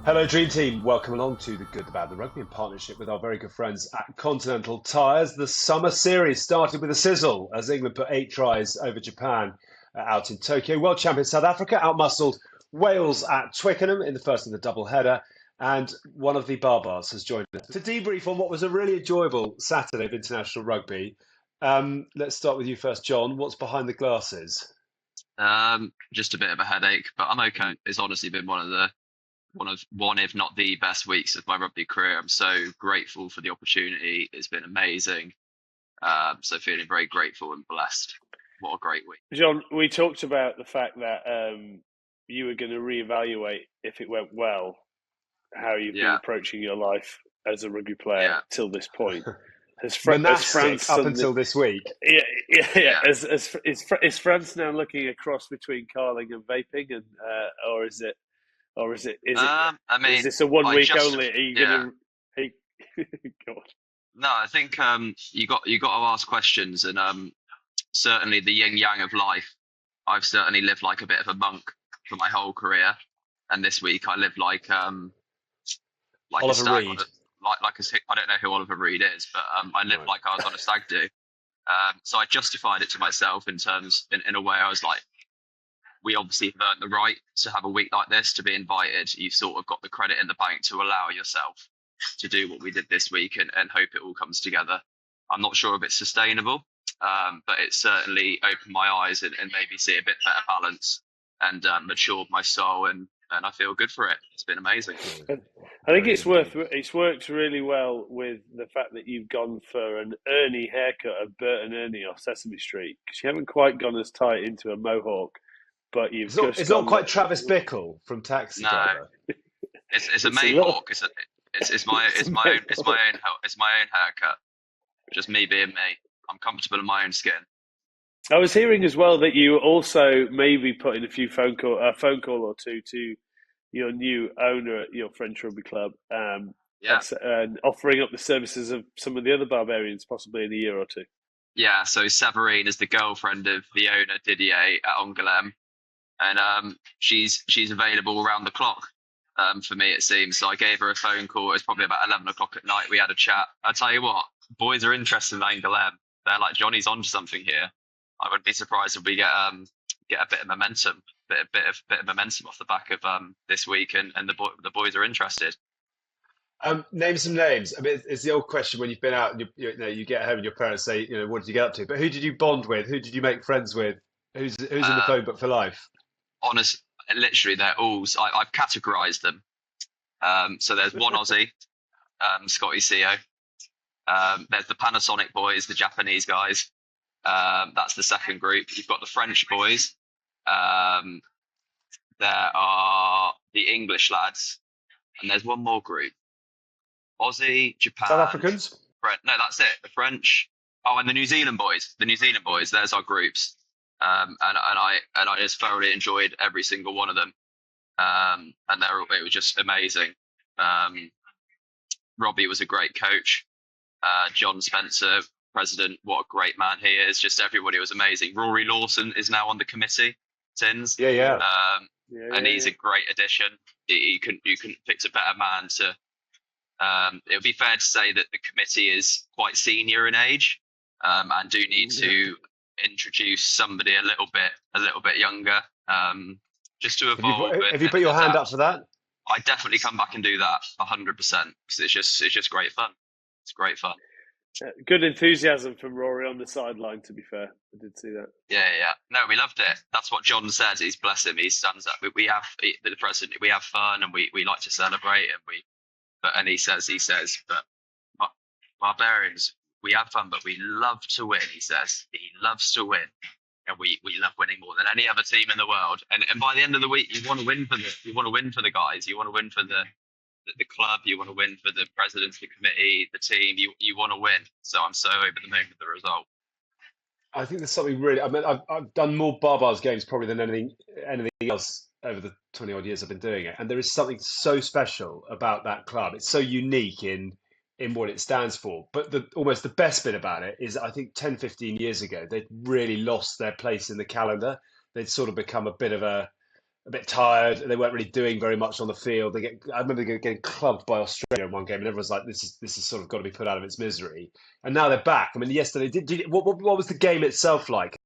Hello, Dream Team. Welcome along to The Good, the Bad, the Rugby in partnership with our very good friends at Continental Tires. The summer series started with a sizzle as England put 8 tries over Japan out in Tokyo. World champion South Africa outmuscled Wales at Twickenham in the first of the double header. And one of the Barbars has joined us to debrief on what was a really enjoyable Saturday of international rugby. Let's start with you first, John. What's behind the glasses? Just a bit of a headache, but I'm okay. It's honestly been one if not the best weeks of my rugby career. I'm so grateful for the opportunity. It's been amazing. So feeling very grateful and blessed. What a great week. John, we talked about the fact that you were going to reevaluate if it went well, how you've been approaching your life as a rugby player till this point. Has France up until this week? Yeah. Is France now looking a cross between carling and vaping, and or is it? Is this a 1 week only? Are you going to? God. No, I think you got to ask questions, and certainly the yin yang of life. I've certainly lived like a bit of a monk for my whole career, and this week I lived like Oliver a stag. Reed. I don't know who Oliver Reed is, but I lived like I was on a stag do. So I justified it to myself in a way. I was like, we obviously have earned the right to have a week like this, to be invited. You've sort of got the credit in the bank to allow yourself to do what we did this week and hope it all comes together. I'm not sure if it's sustainable, but it certainly opened my eyes and made me see a bit better balance and matured my soul, and I feel good for it. It's been amazing. I think it's worked really well with the fact that you've gone for an Ernie haircut of Bert and Ernie off Sesame Street, because you haven't quite gone as tight into a mohawk, but you've it's not quite Travis Bickle from Taxi Driver. It's a Mayhawk. It's my own haircut. Just me being me. I'm comfortable in my own skin. I was hearing as well that you also maybe put in a phone call or two to your new owner at your French rugby club, and offering up the services of some of the other Barbarians possibly in a year or two. Yeah, so Séverine is the girlfriend of the owner Didier at Angoulême, and she's available around the clock for me, it seems. So I gave her a phone call. It was probably about 11 o'clock at night. We had a chat. I tell you what, boys are interested in Angoulême. They're like, Johnny's onto something here. I wouldn't be surprised if we get a bit of momentum, bit of momentum off the back of this week, and the boys are interested. Name some names. I mean, it's the old question when you've been out and you get home and your parents say, what did you get up to? But who did you bond with? Who did you make friends with? Who's in the phone book for life? Honest, literally, they're all. I've categorised them. So there's one Aussie, Scotty Co. There's the Panasonic boys, the Japanese guys. That's the second group. You've got the French boys. There are the English lads, and there's one more group. Aussie, Japan, South Africans. No, that's it. The French. Oh, and the New Zealand boys. The New Zealand boys. There's our groups. And I just thoroughly enjoyed every single one of them. And it was just amazing. Robbie was a great coach. John Spencer, president, what a great man he is. Just everybody was amazing. Rory Lawson is now on the committee. Tins. Yeah. And he's a great addition. You couldn't pick a better man to. It would be fair to say that the committee is quite senior in age, and do need to introduce somebody a little bit younger, just to evolve. Have you put your hand up for that? I definitely come back and do that 100%, because it's just great fun. It's great fun. Good enthusiasm from Rory on the sideline, to be fair. I did see that. Yeah. No, we loved it. That's what John said. He's bless him. He stands up. We have the president. We have fun, and we like to celebrate, and he says, but Barbarians, we have fun, but we love to win. He says he loves to win, and we love winning more than any other team in the world. And by the end of the week, you want to win for the guys. You want to win for the club. You want to win for the president, the committee, the team. You want to win. So I'm so over the moon with the result. I think there's something really. I mean, I've done more Barbars games probably than anything else over the 20 odd years I've been doing it, and there is something so special about that club. It's so unique in what it stands for. But almost the best bit about it is, I think 10, 15 years ago, they'd really lost their place in the calendar. They'd sort of become a bit of a a bit tired. They weren't really doing very much on the field. I remember getting clubbed by Australia in one game, and everyone's like, "This is sort of got to be put out of its misery." And now they're back. I mean, yesterday, what was the game itself like?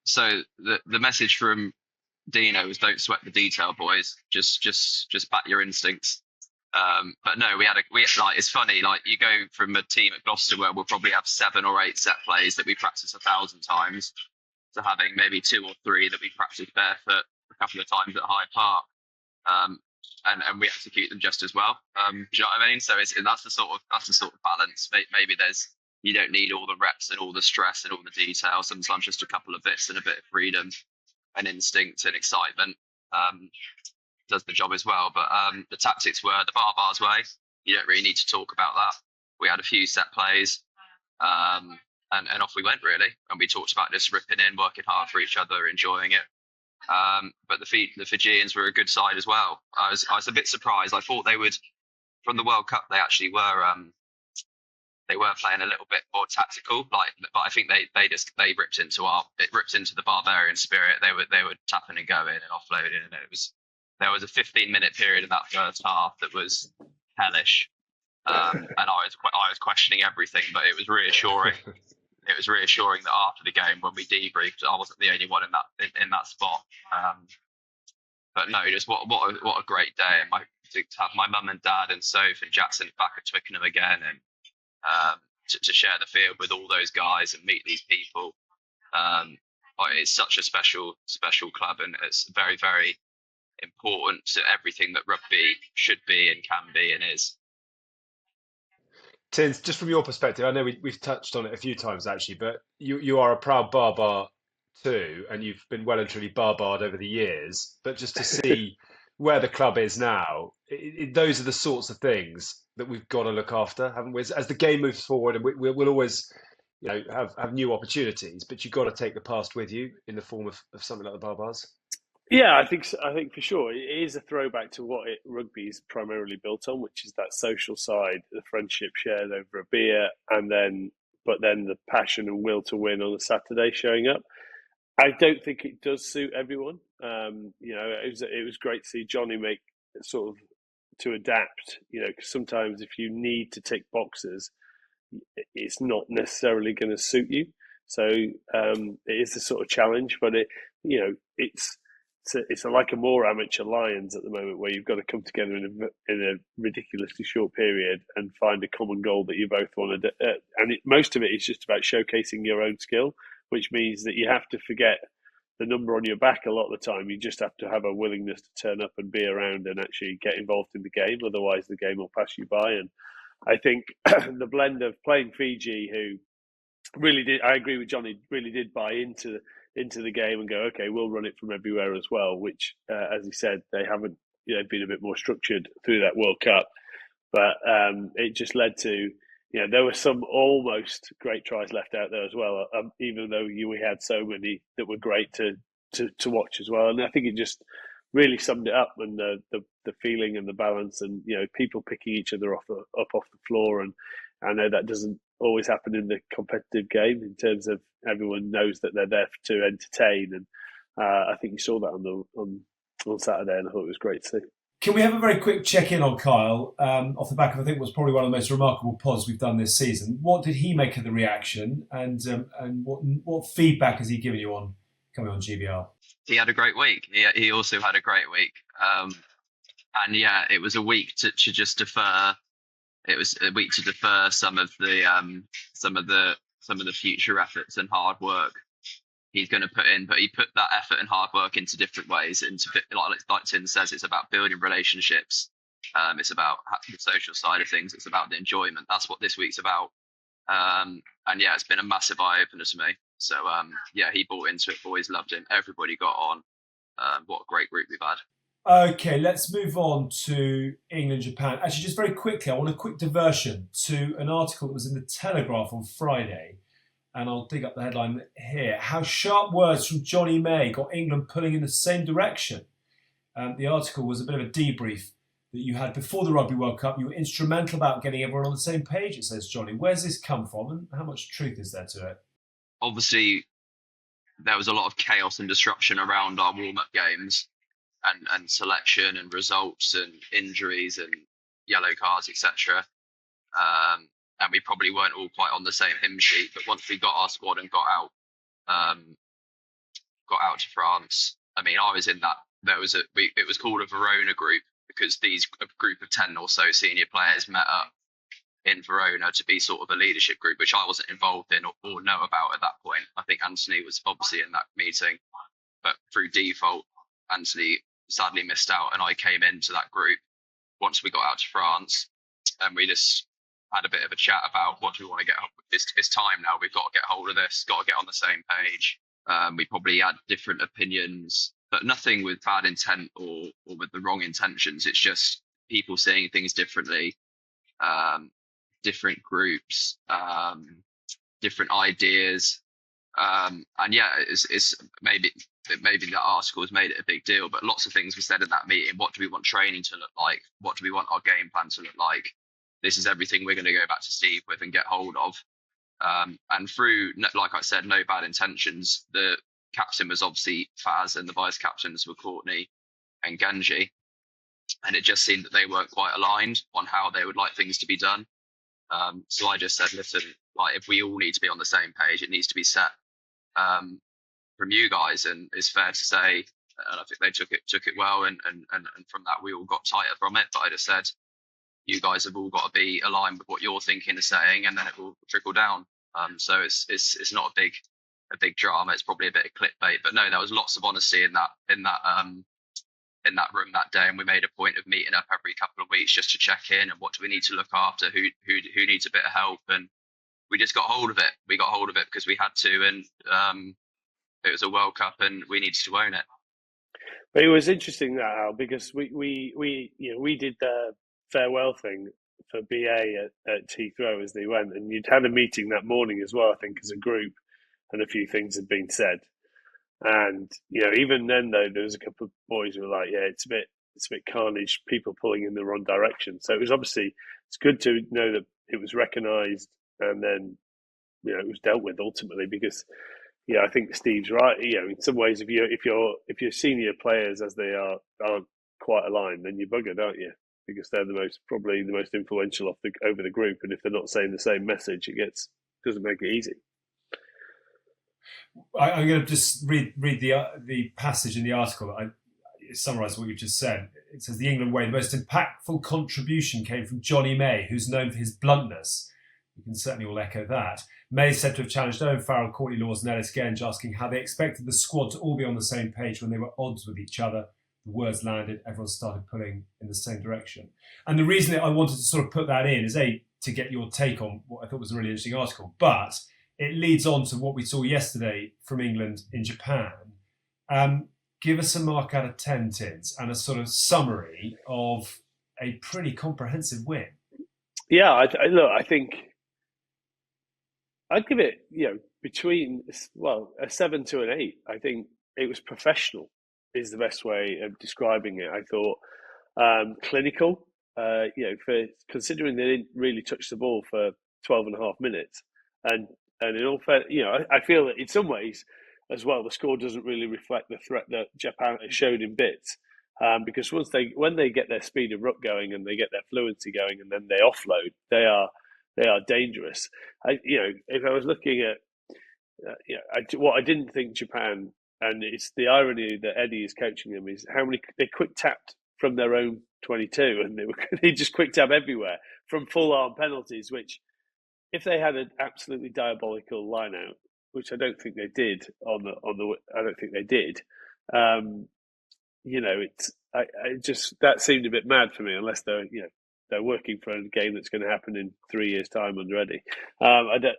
So the message from Dino was, "Don't sweat the detail, boys. Just back your instincts." But no, it's funny. Like, you go from a team at Gloucester where we'll probably have 7 or 8 set plays that we practice 1,000 times, to having maybe 2 or 3 that we practice barefoot a couple of times at Hyde Park, and we execute them just as well. Do you know what I mean? So that's the sort of balance. Maybe you don't need all the reps and all the stress and all the detail. Sometimes just a couple of bits and a bit of freedom and instinct and excitement does the job as well. But the tactics were the bars way. You don't really need to talk about that. We had a few set plays. And off we went, really. And we talked about just ripping in, working hard for each other, enjoying it. But the Fijians were a good side as well. I was a bit surprised. I thought they would, from the World Cup, they actually were playing a little bit more tactical. But I think they ripped into the Barbarian spirit. They were tapping and going and offloading, and there was a 15-minute period in that first half that was hellish. And I was questioning everything, but it was reassuring. It was reassuring that after the game, when we debriefed, I wasn't the only one in that spot. But no, just what a great day! And to have my mum and dad and Soph and Jackson back at Twickenham again, and to share the field with all those guys and meet these people. It's such a special club, and it's very, very important to everything that rugby should be and can be and is. Tins, just from your perspective, I know we've touched on it a few times actually, but you are a proud Barbar too, and you've been well and truly Barbarred over the years. But just to see where the club is now, those are the sorts of things that we've got to look after, haven't we? As the game moves forward, and we'll always, have new opportunities, but you've got to take the past with you in the form of something like the Barbars. Yeah, I think for sure it is a throwback to what rugby is primarily built on, which is that social side, the friendship shared over a beer, but then the passion and will to win on a Saturday showing up. I don't think it does suit everyone. It was great to see Jonny make sort of to adapt. Because sometimes if you need to tick boxes, it's not necessarily going to suit you. So it is a sort of challenge, but it's like a more amateur Lions at the moment, where you've got to come together in a ridiculously short period and find a common goal that you both want to do. And most of it is just about showcasing your own skill, which means that you have to forget the number on your back a lot of the time. You just have to have a willingness to turn up and be around and actually get involved in the game. Otherwise, the game will pass you by. And I think the blend of playing Fiji, who really did, I agree with Jonny, really did buy into the game and go, okay, we'll run it from everywhere as well, which, as he said, they haven't been a bit more structured through that World Cup. But it just led to, there were some almost great tries left out there as well, even though we had so many that were great to watch as well. And I think it just really summed it up, and the feeling and the balance, and people picking each other up off the floor. And I know that doesn't always happen in the competitive game, in terms of everyone knows that they're there to entertain, and I think you saw that on Saturday, and I thought it was great to see. Can we have a very quick check-in on Kyle, off the back of, I think, was probably one of the most remarkable pods we've done this season? What did he make of the reaction, and what feedback has he given you on coming on GBR? He had a great week. He also had a great week, and yeah, it was a week to just defer. It was a week to defer some of the future efforts and hard work he's going to put in, but he put that effort and hard work into different ways. Like Tim says, it's about building relationships. It's about the social side of things. It's about the enjoyment. That's what this week's about. And yeah, it's been a massive eye opener to me. So yeah, he bought into it. Boys loved him. Everybody got on. What a great group we've had. Okay, let's move on to England, Japan. Actually, just very quickly, I want a quick diversion to an article that was in the Telegraph on Friday, and I'll dig up the headline here. How sharp words from Jonny May got England pulling in the same direction. The article was a bit of a debrief that you had before the Rugby World Cup. You were instrumental about getting everyone on the same page, it says Jonny. Where's this come from, and how much truth is there to it? Obviously, there was a lot of chaos and disruption around our warm-up games and selection and results and injuries and yellow cards, etc. And we probably weren't all quite on the same hymn sheet. But once we got our squad and got out to France, I mean, I was in that. It was called a Verona group because a group of 10 or so senior players met up in Verona to be sort of a leadership group, which I wasn't involved in or know about at that point. I think Anthony was obviously in that meeting, but through default, Anthony sadly missed out, and I came into that group once we got out to France, and we just had a bit of a chat about what do we want to get. It's time now. We've got to get hold of this. Got to get on the same page. We probably had different opinions, but nothing with bad intent or with the wrong intentions. It's just people seeing things differently, different groups, different ideas, and yeah, it's maybe that article has made it a big deal, but lots of things were said in that meeting. What do we want training to look like? What do we want our game plan to look like? This is everything we're going to go back to Steve with and get hold of. And through, like I said, no bad intentions. The captain was obviously Faz, and the vice captains were Courtney and Genji. And it just seemed that they weren't quite aligned on how they would like things to be done. So I just said, listen, like if we all need to be on the same page, it needs to be set from you guys. And it's fair to say, and I think they took it well, and from that we all got tighter from it. But I just said, you guys have all got to be aligned with what you're thinking and saying, and then it will trickle down. So it's not a big drama. It's probably a bit of clickbait, but no, there was lots of honesty in that room that day, and we made a point of meeting up every couple of weeks just to check in and what do we need to look after, who needs a bit of help, and we just got hold of it. We got hold of it because we had to, and it was a World Cup, and we needed to own it. But it was interesting that, Al, because we did the farewell thing for BA at Heathrow as they went, and you'd had a meeting that morning as well, I think, as a group, and a few things had been said. And even then, though, there was a couple of boys who were like, "Yeah, it's a bit carnage, people pulling in the wrong direction." So it was it's good to know that it was recognised, and then it was dealt with ultimately. Because I think Steve's right. In some ways, if your senior players as they aren't quite aligned, then you're buggered, aren't you? Because they're probably the most influential over the group, and if they're not saying the same message, doesn't make it easy. I'm going to just read the passage in the article. I summarise what you've just said. It says, the England way, the most impactful contribution came from Jonny May, who's known for his bluntness. You can certainly all echo that. May is said to have challenged Owen Farrell, Courtney Lawes and Ellis Genge, asking how they expected the squad to all be on the same page when they were at odds with each other. The words landed, everyone started pulling in the same direction. And the reason that I wanted to sort of put that in is, to get your take on what I thought was a really interesting article, but it leads on to what we saw yesterday from England in Japan. Give us a mark out of 10, Tins, and a sort of summary of a pretty comprehensive win. Yeah, I think I'd give it, between, a 7 to an 8. I think it was professional is the best way of describing it. I thought clinical, for considering they didn't really touch the ball for 12 and a half minutes. And in all fair, I feel that in some ways as well, the score doesn't really reflect the threat that Japan has showed in bits. Because when they get their speed of ruck going and they get their fluency going and then they offload, they are dangerous. If I was looking at, what I didn't think Japan, and it's the irony that Eddie is coaching them, is how many they quick tapped from their own 22, and they just quick tap everywhere from full arm penalties. Which, if they had an absolutely diabolical line out, which I don't think they did I don't think they did. That seemed a bit mad for me, unless they're working for a game that's going to happen in 3 years' time under Eddie. I don't,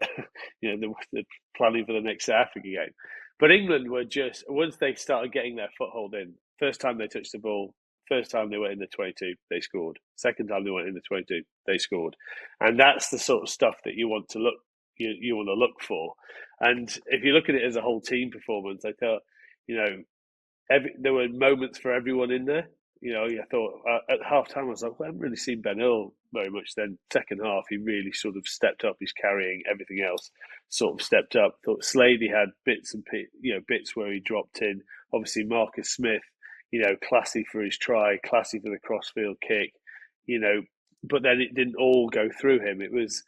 they're planning for the next South Africa game. But England were just, once they started getting their foothold in, first time they touched the ball, first time they went in the 22, they scored. Second time they went in the 22, they scored. And that's the sort of stuff that you want to look for. And if you look at it as a whole team performance, I thought, there were moments for everyone in there. I thought at half time I was like, well, I haven't really seen Ben Earl very much. Then second half, he really sort of stepped up. He's carrying everything else, sort of stepped up. Thought Slady had bits where he dropped in. Obviously, Marcus Smith, classy for his try, classy for the crossfield kick, but then it didn't all go through him. It was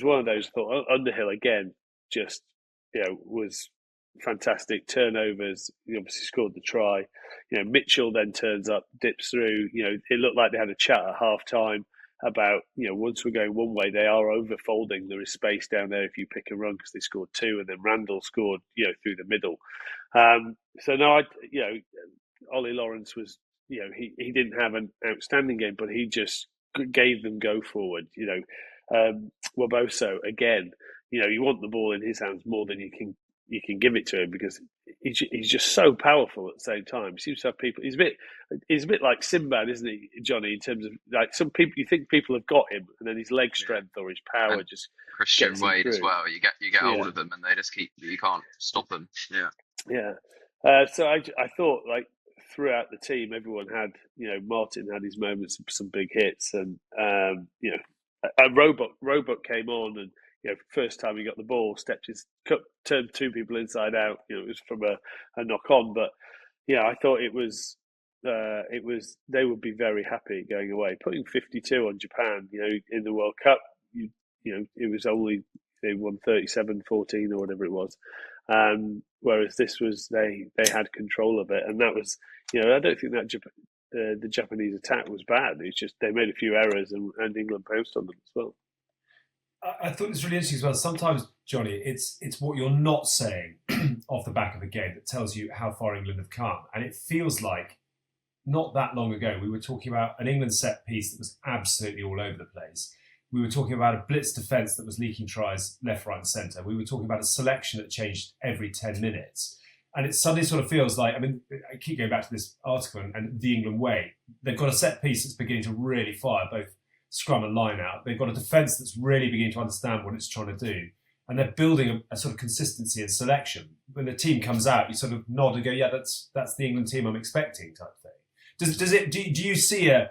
one of those. I thought Underhill again, just was fantastic turnovers. He obviously scored the try. Mitchell then turns up, dips through. It looked like they had a chat at half time about once we're going one way, they are overfolding. There is space down there if you pick a run because they scored two, and then Randall scored through the middle. So no, Ollie Lawrence was he didn't have an outstanding game, but he just gave them go forward. Waboso again. You want the ball in his hands more than you can give it to him because he's just so powerful at the same time. He seems to have people. He's a bit like Sinbad, isn't he, Johnny? In terms of like some people, you think people have got him, and then his leg strength or his power and just Christian Wade as well. You get hold of them, and they just you can't stop them. So I thought like throughout the team, everyone had Martin had his moments, some big hits, and Roebuck came on and. First time he got the ball, turned two people inside out. It was from a knock on, but I thought it was they would be very happy going away, putting 52 on Japan. In the World Cup, it was only they won 37-14 or whatever it was, whereas this was they had control of it, and that was I don't think that the Japanese attack was bad. It's just they made a few errors and England pounced on them as well. I thought it was really interesting as well. Sometimes, Johnny, it's what you're not saying off the back of a game that tells you how far England have come. And it feels like not that long ago, we were talking about an England set piece that was absolutely all over the place. We were talking about a blitz defence that was leaking tries left, right and centre. We were talking about a selection that changed every 10 minutes. And it suddenly sort of feels like, I keep going back to this article and the England way. They've got a set piece that's beginning to really fire both scrum and line out. They've got a defence that's really beginning to understand what it's trying to do. And they're building a sort of consistency in selection. When the team comes out, you sort of nod and go, yeah, that's the England team I'm expecting type thing. Do you see a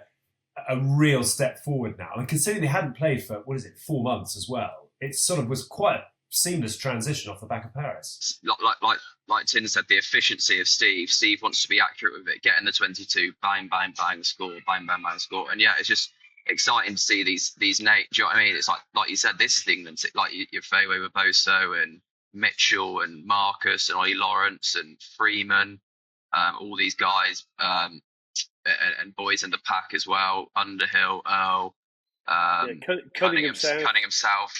real step forward now? And considering they hadn't played for, 4 months as well, it sort of was quite a seamless transition off the back of Paris. Like Tin said, the efficiency of Steve. Steve wants to be accurate with it, get in the 22, bang, bang, bang, score, bang, bang, bang, score. And it's just exciting to see these Nate. Do you know what I mean? It's like you said, this is England. Like your fairway with Boso and Mitchell and Marcus and Ollie Lawrence and Freeman, all these guys, and boys in the pack as well. Underhill, Earl, Cunningham South.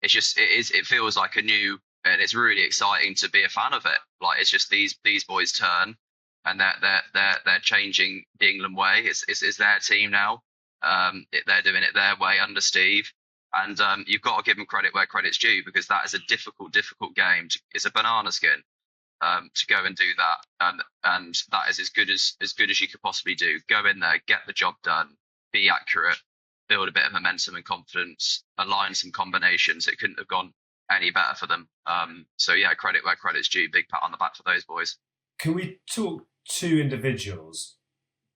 It feels like a new, and it's really exciting to be a fan of it. Like it's just these boys turn. And they're changing the England way. It's their team now. They're doing it their way under Steve. And you've got to give them credit where credit's due because that is a difficult game. It's a banana skin to go and do that. And that is as good as you could possibly do. Go in there, get the job done, be accurate, build a bit of momentum and confidence, align some combinations. It couldn't have gone any better for them. Credit where credit's due. Big pat on the back for those boys. Can we talk two individuals?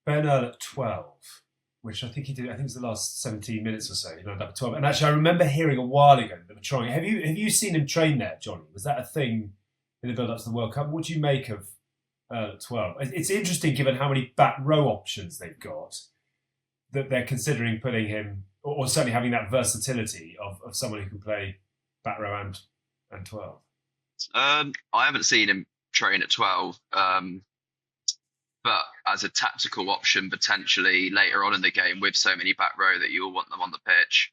Ben Earl at 12, which I think he did. I think it was the last 17 minutes or so. He landed up at 12. And actually, I remember hearing a while ago that they were trying. Have you seen him train there, Johnny? Was that a thing in the build-up to the World Cup? What do you make of Earl at 12? It's interesting given how many back row options they've got that they're considering putting him, or certainly having that versatility of someone who can play back row and 12. I haven't seen him train at 12, but as a tactical option potentially later on in the game with so many back row that you'll want them on the pitch,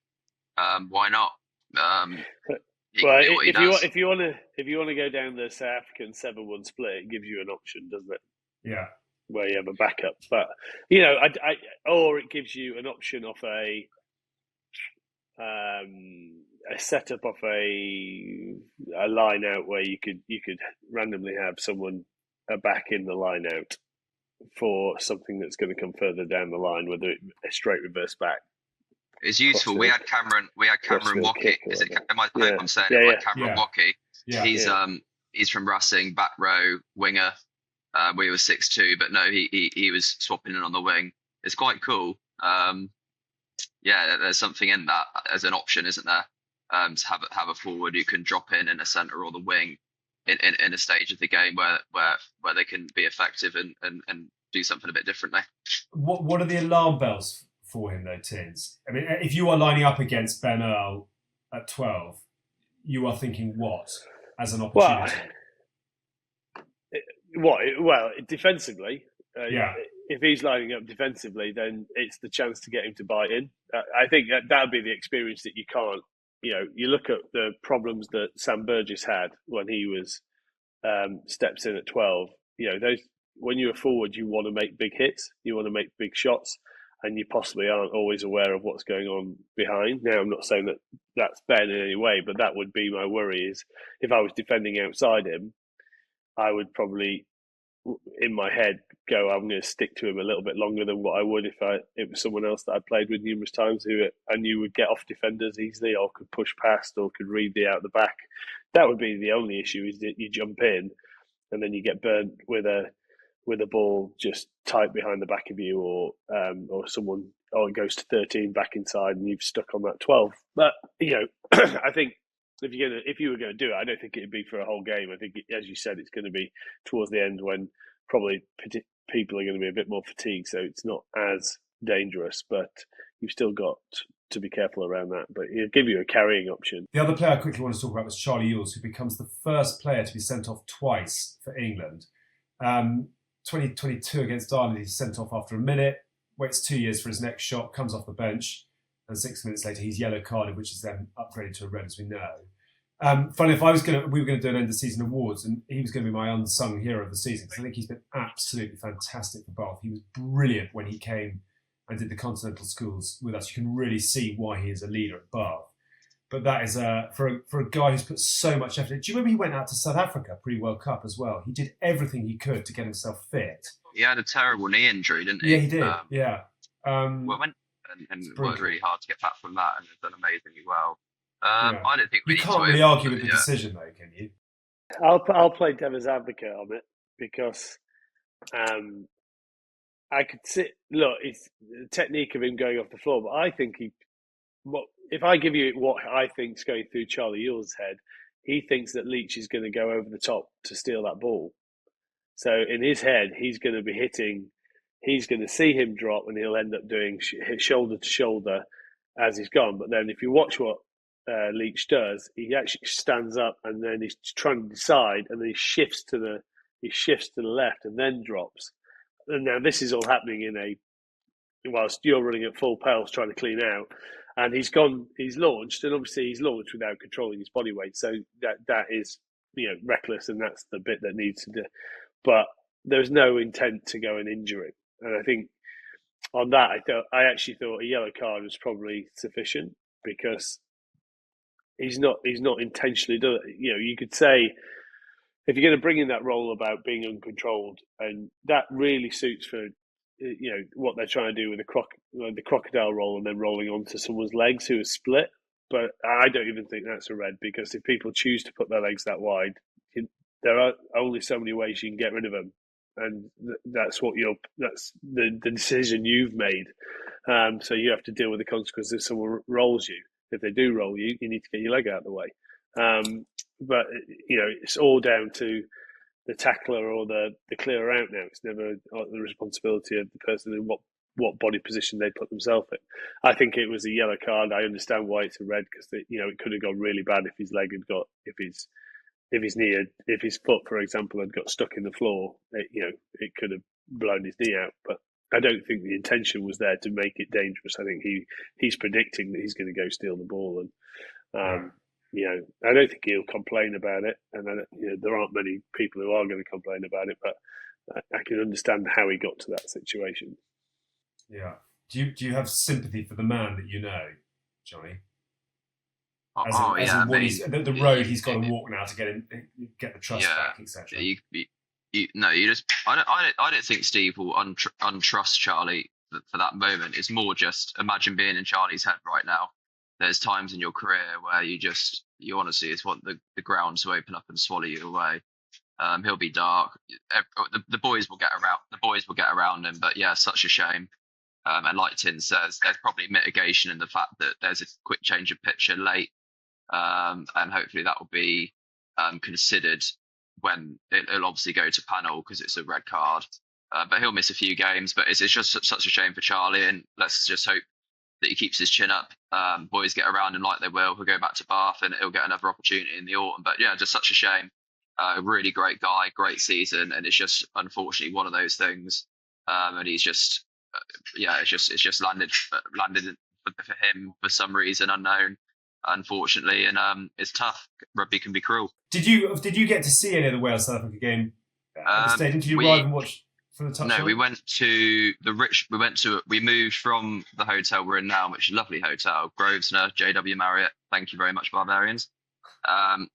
why not? If you want to go down the South African 7-1 split, it gives you an option, doesn't it? Yeah, where you have a backup, but or it gives you an option off a setup off a line out where you could randomly have someone back in the line out for something that's going to come further down the line, whether it a straight reverse back. It's useful. We had Cameron Wacky. Is it? Am I correct? I'm saying Cameron Wacky. Yeah. He's from Racing, back row winger. where he was 6'2", but no, he was swapping in on the wing. It's quite cool. Yeah, there's something in that as an option, isn't there? To have a forward who can drop in a centre or the wing in a stage of the game where they can be effective and do something a bit differently. What are the alarm bells for him though, Tins? I mean, if you are lining up against Ben Earl at 12, you are thinking what as an opportunity? Well, defensively, yeah. If he's lining up defensively, then it's the chance to get him to bite in. I think that would be the experience that you can't. You look at the problems that Sam Burgess had when he was steps in at 12. Those when you're forward, you want to make big hits, you want to make big shots, and you possibly aren't always aware of what's going on behind. Now, I'm not saying that that's Ben in any way, but that would be my worry. Is if I was defending outside him, I would probably, in my head, go, I'm going to stick to him a little bit longer than what I would if it was someone else that I played with numerous times who I knew would get off defenders easily or could push past or could read the out the back. That would be the only issue, is that you jump in and then you get burnt with a ball just tight behind the back of you, or it goes to 13 back inside and you've stuck on that 12. But I think if you were going to do it, I don't think it'd be for a whole game. I think, as you said, it's going to be towards the end when probably people are going to be a bit more fatigued, so it's not as dangerous. But you've still got to be careful around that. But it'll give you a carrying option. The other player I quickly want to talk about was Charlie Ewels, who becomes the first player to be sent off twice for England. 2022 against Ireland, he's sent off after a minute, waits 2 years for his next shot, comes off the bench, and 6 minutes later he's yellow carded, which is then upgraded to a red, as we know. Funny, if we were going to do an end of season awards, and he was going to be my unsung hero of the season, because I think he's been absolutely fantastic for Bath. He was brilliant when he came and did the Continental Schools with us. You can really see why he is a leader at Bath. But that is for a guy who's put so much effort. Do you remember he went out to South Africa pre-World Cup as well? He did everything he could to get himself fit. He had a terrible knee injury, didn't he? Yeah, he did. Yeah. And worked really hard to get back from that, and has done amazingly well. I don't think you can't really argue with the decision, though, can you? I'll play devil's advocate on it, because I could sit. Look, it's the technique of him going off the floor, but I think if I give you what I think's going through Charlie Ewell's head, he thinks that Leach is going to go over the top to steal that ball. So in his head, he's going to be hitting. He's going to see him drop, and he'll end up doing shoulder to shoulder as he's gone. But then, if you watch what Leach does, he actually stands up and then he's trying to decide, and then he shifts to the left and then drops. And now this is all happening whilst you're running at full pelt trying to clean out. And he's launched, and obviously he's launched without controlling his body weight. So that is, reckless, and that's the bit that needs to do. But there's no intent to go and injure him. And I think on that, I actually thought a yellow card was probably sufficient, because he's not intentionally done it. You could say, if you're going to bring in that role about being uncontrolled, and that really suits for what they're trying to do with the crocodile roll and then rolling onto someone's legs who is split. But I don't even think that's a red, because if people choose to put their legs that wide, there are only so many ways you can get rid of them, and that's the decision you've made. So you have to deal with the consequences if someone rolls you. If they do roll you, you need to get your leg out of the way. But it's all down to the tackler or the clearer out now. It's never the responsibility of the person in what body position they put themselves in. I think it was a yellow card. I understand why it's a red, because it could have gone really bad if his leg had got if his foot, for example, had got stuck in the floor. It could have blown his knee out. But I don't think the intention was there to make it dangerous. I think he's predicting that he's going to go steal the ball, and I don't think he'll complain about it. And there aren't many people who are going to complain about it, but I can understand how he got to that situation. Yeah. Do you have sympathy for the man that you know, Johnny? The road he's got to walk now to get the trust back, etc. I don't think Steve will untrust Charlie for that moment. It's more just, imagine being in Charlie's head right now. There's times in your career where you honestly just want the ground to open up and swallow you away. He'll be dark. The boys will get around. The boys will get around him. But yeah, such a shame. And like Tin says, there's probably mitigation in the fact that there's a quick change of pitcher late, and hopefully that will be considered when it'll obviously go to panel because it's a red card. But he'll miss a few games. But it's just such a shame for Charlie, and let's just hope that he keeps his chin up. Boys get around him like they will. He'll go back to Bath and he'll get another opportunity in the autumn. But yeah, just such a shame. A really great guy, great season, and it's just unfortunately one of those things. And he's just, it's just landed for him for some reason unknown, unfortunately. And it's tough. Rugby can be cruel. Did you get to see any of the Wales South Africa game at the stadium? Did you arrive and watch from the touchline? No, we went to we moved from the hotel we're in now, which is a lovely hotel, Grosvenor, JW Marriott. Thank you very much, Barbarians.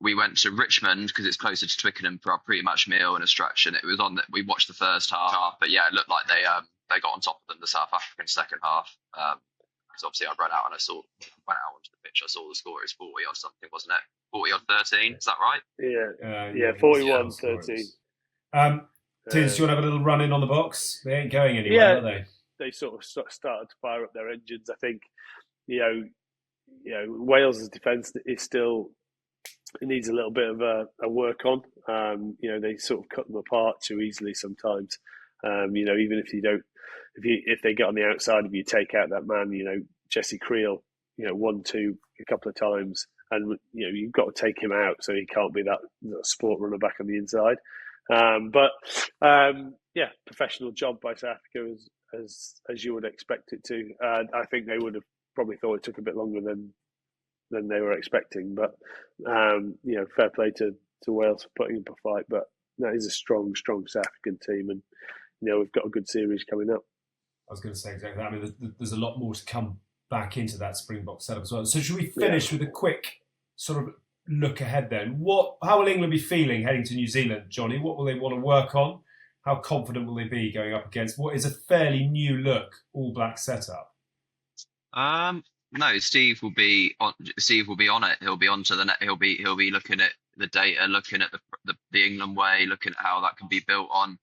We went to Richmond because it's closer to Twickenham for our pre-match meal and a stretch, and it was on that we watched the first half. But yeah, it looked like they got on top of them the South African second half. Because obviously I ran out and went out onto the pitch. I saw the score. It was 40 or something, wasn't it? 40-13. Is that right? Yeah, 41-13. Tiz, do you want to have a little run in on the Boks? They ain't going anywhere, are they? They sort of started to fire up their engines. I think, Wales' defence is still. It needs a little bit of a work on. They sort of cut them apart too easily sometimes. Even if they get on the outside, if you take out that man, Jesse Creel, 1-2 a couple of times, and you've got to take him out so he can't be that sport runner back on the inside. Professional job by South Africa as you would expect it to. I think they would have probably thought it took a bit longer than they were expecting, but fair play to Wales for putting up a fight. But that is a strong South African team, and we've got a good series coming up. I was going to say exactly that. I mean, there's a lot more to come back into that Springbok setup as well. So should we finish with a quick sort of look ahead then? How will England be feeling heading to New Zealand, Jonny? What will they want to work on? How confident will they be going up against what is a fairly new look All Black setup? No, Steve will be on it. He'll be onto the net. He'll be looking at the data, looking at the England way, looking at how that can be built on,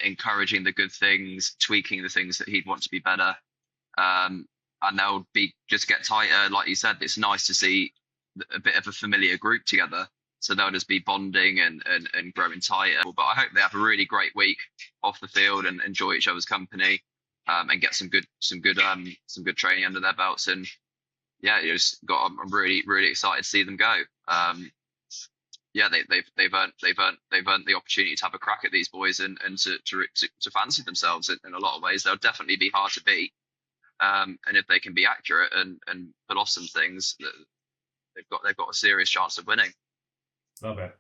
encouraging the good things, tweaking the things that he'd want to be better, and they'll be just get tighter. Like you said, it's nice to see a bit of a familiar group together. So they'll just be bonding and growing tighter. But I hope they have a really great week off the field and enjoy each other's company. And get some good training under their belts, and I'm really excited to see them go. They've earned the opportunity to have a crack at these boys and to fancy themselves in a lot of ways. They'll definitely be hard to beat, and if they can be accurate and pull off some things, they've got a serious chance of winning. Love it.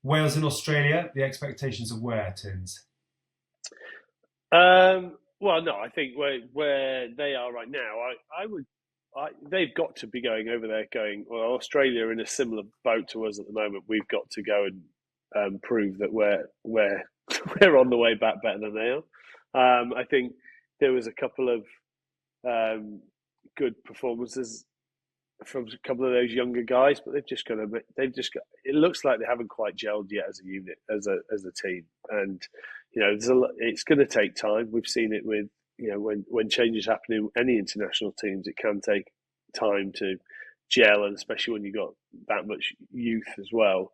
Wales and Australia. The expectations are where, Tins? Well, no, I think where they are right now, they've got to be going over there well, Australia are in a similar boat to us at the moment. We've got to go and prove that we're on the way back better than they are. I think there was a couple of good performances from a couple of those younger guys, but it looks like they haven't quite gelled yet as a unit, as a team. And it's going to take time. We've seen it with when changes happen in any international teams, it can take time to gel, and especially when you've got that much youth as well.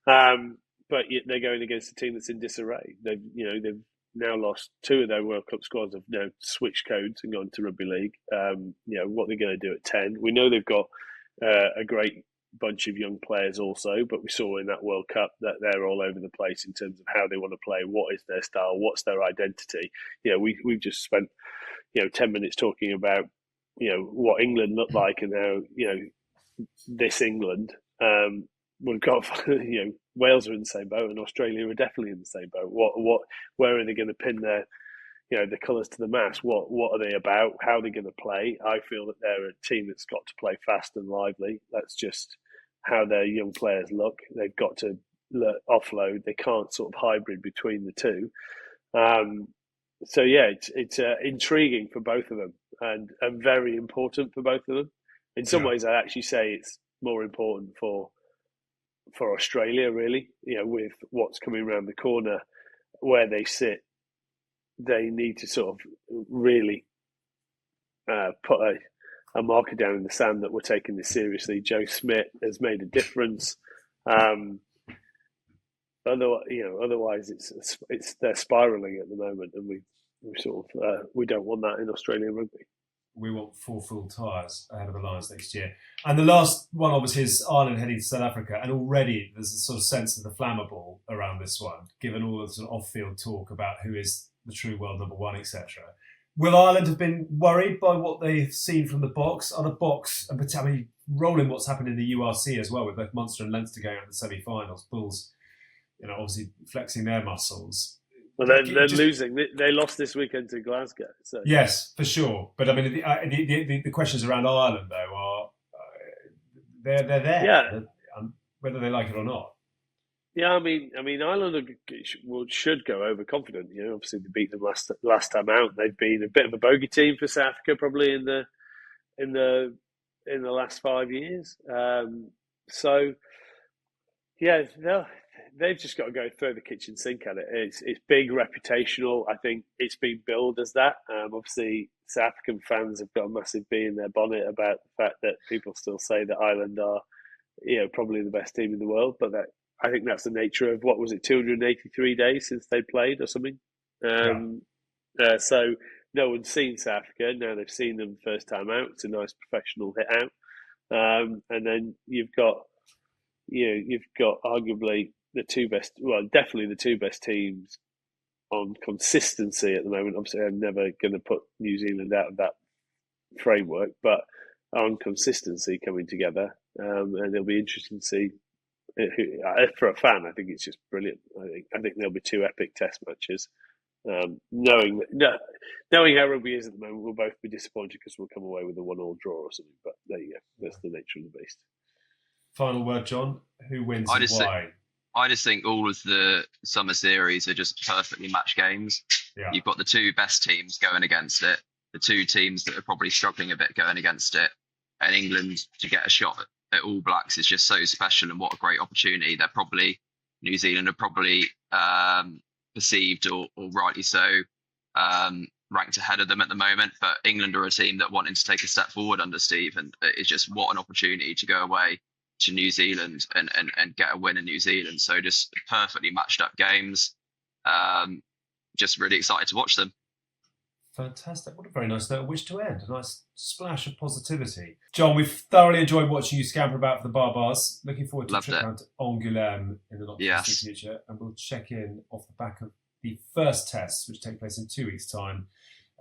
But they're going against a team that's in disarray. They've now lost 2 of their World Cup squads, have now switched codes and gone to Rugby League. What they're going to do at 10. We know they've got a great bunch of young players also, but we saw in that World Cup that they're all over the place in terms of how they want to play, what is their style, what's their identity. We've just spent 10 minutes talking about what England looked like and how this England. We've got Wales are in the same boat, and Australia are definitely in the same boat. Where are they going to pin their the colours to the mast? What are they about? How are they going to play? I feel that they're a team that's got to play fast and lively. That's just how their young players look. They've got to offload. They can't sort of hybrid between the two. It's intriguing for both of them and very important for both of them. In some ways, I actually say it's more important for for Australia, really. With what's coming around the corner, where they sit, they need to sort of really put a marker down in the sand that we're taking this seriously. Joe Smith has made a difference. Otherwise, it's they're spiralling at the moment, and we don't want that in Australian rugby. We want 4 full tyres ahead of the Lions next year. And the last one, obviously, is Ireland heading to South Africa. And already there's a sort of sense of the flammable around this one, given all the sort of off-field talk about who is the true world number one, etc. Will Ireland have been worried by what they've seen from the Boks? Are the Boks, and rolling what's happened in the URC as well, with both Munster and Leinster going out in the semi-finals, Bulls, obviously flexing their muscles. Well, they're losing. They lost this weekend to Glasgow. So. Yes, for sure. But I mean, the questions around Ireland though are they're there. Yeah. Whether they like it or not. Yeah, I mean, Ireland should go overconfident. Obviously they beat them last time out. They've been a bit of a bogey team for South Africa, probably in the last 5 years. So yeah, they've just got to go throw the kitchen sink at it. It's big, reputational. I think it's been billed as that. Obviously, South African fans have got a massive bee in their bonnet about the fact that people still say that Ireland are, probably the best team in the world. But I think that's the nature of 283 days since they played or something. So no one's seen South Africa. Now they've seen them first time out. It's a nice professional hit out. And then you've got arguably definitely the two best teams on consistency at the moment. Obviously, I'm never going to put New Zealand out of that framework, but on consistency coming together, and it'll be interesting to see. For a fan, I think it's just brilliant. I think there'll be 2 epic Test matches. Knowing how rugby is at the moment, we'll both be disappointed because we'll come away with a 1-1 draw or something. But there you go. That's the nature of the beast. Final word, John. Who wins and why? I just think all of the summer series are just perfectly matched games. Yeah. You've got the 2 best teams going against it, the 2 teams that are probably struggling a bit going against it, and England to get a shot at All Blacks is just so special, and what a great opportunity. New Zealand are probably perceived or rightly so ranked ahead of them at the moment, but England are a team that wanting to take a step forward under Steve, and it's just what an opportunity to go away to New Zealand and get a win in New Zealand. So just perfectly matched up games. Just really excited to watch them. Fantastic. What a very nice note on which to end. A nice splash of positivity. John, we've thoroughly enjoyed watching you scamper about for the Barbars. Looking forward to a trip down to Angoulême in the not too distant future. And we'll check in off the back of the first tests, which take place in 2 weeks' time.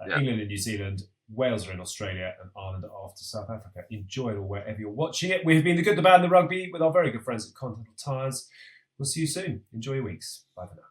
England and New Zealand, Wales are in Australia, and Ireland are after South Africa. Enjoy it all wherever you're watching it. We have been the good, the bad, and the rugby with our very good friends at Continental Tires. We'll see you soon. Enjoy your weeks. Bye for now.